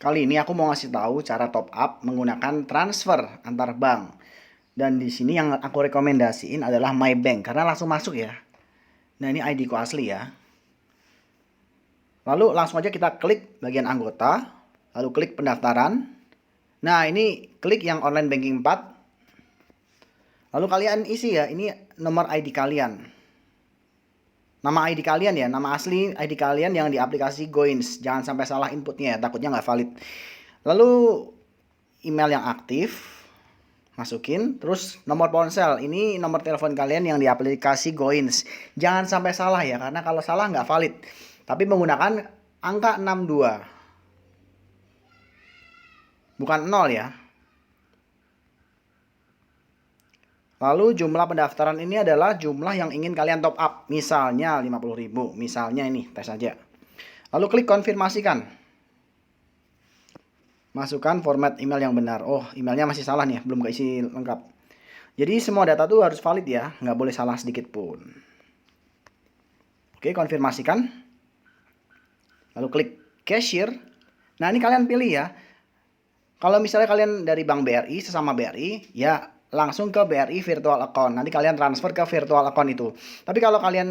Kali ini aku mau ngasih tahu cara top up menggunakan transfer antar bank. Dan di sini yang aku rekomendasiin adalah MyBank karena langsung masuk ya. Nah, ini ID ku asli ya. Lalu langsung aja kita klik bagian anggota, lalu klik pendaftaran. Nah, ini klik yang online banking 4. Lalu kalian isi ya, ini nomor ID kalian. Nama ID kalian ya, nama asli ID kalian yang di aplikasi Goins. Jangan sampai salah inputnya ya, takutnya nggak valid. Lalu email yang aktif, masukin. Terus nomor ponsel, ini nomor telepon kalian yang di aplikasi Goins. Jangan sampai salah ya, karena kalau salah nggak valid. Tapi menggunakan angka 62. Bukan 0 ya. Lalu jumlah pendaftaran ini adalah jumlah yang ingin kalian top up. Misalnya 50.000. Misalnya ini, tes aja. Lalu klik konfirmasikan. Masukkan format email yang benar. Oh, emailnya masih salah nih, belum keisi lengkap. Jadi semua data tuh harus valid ya, nggak boleh salah sedikit pun. Oke, konfirmasikan. Lalu klik cashier. Nah, ini kalian pilih ya. Kalau misalnya kalian dari Bank BRI, sesama BRI, ya langsung ke BRI virtual account. Nanti kalian transfer ke virtual account itu. Tapi kalau kalian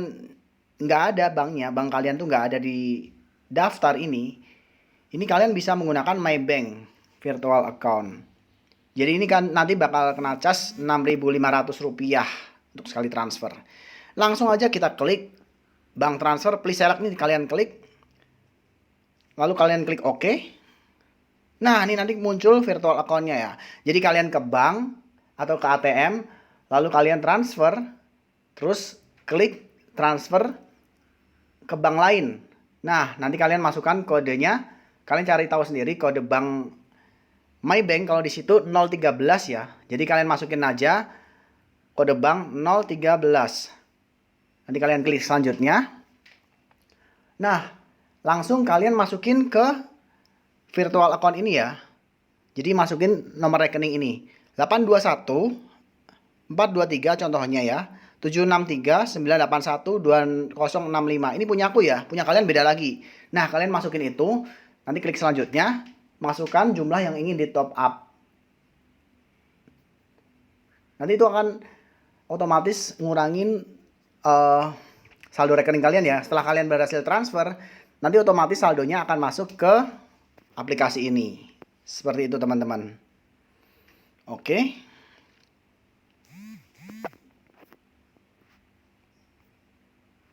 nggak ada banknya, bank kalian tuh nggak ada di daftar ini kalian bisa menggunakan MyBank virtual account. Jadi ini kan nanti bakal kena cas Rp6.500 untuk sekali transfer. Langsung aja kita klik bank transfer, please select nih, kalian klik. Lalu kalian klik OK. Nah, ini nanti muncul virtual account-nya ya. Jadi kalian ke bank atau ke ATM, lalu kalian transfer, terus klik transfer ke bank lain. Nah, nanti kalian masukkan kodenya. Kalian cari tahu sendiri kode bank MyBank, kalau di situ 013 ya. Jadi kalian masukin aja kode bank 013. Nanti kalian klik selanjutnya. Nah, langsung kalian masukin ke virtual account ini ya. Jadi masukin nomor rekening ini. 821 423 contohnya ya. 763 981 2065. Ini punya aku ya. Punya kalian beda lagi. Nah, kalian masukin itu. Nanti klik selanjutnya, masukkan jumlah yang ingin di top up. Nanti itu akan otomatis ngurangin saldo rekening kalian ya. Setelah kalian berhasil transfer, nanti otomatis saldonya akan masuk ke aplikasi ini. Seperti itu teman-teman. Oke.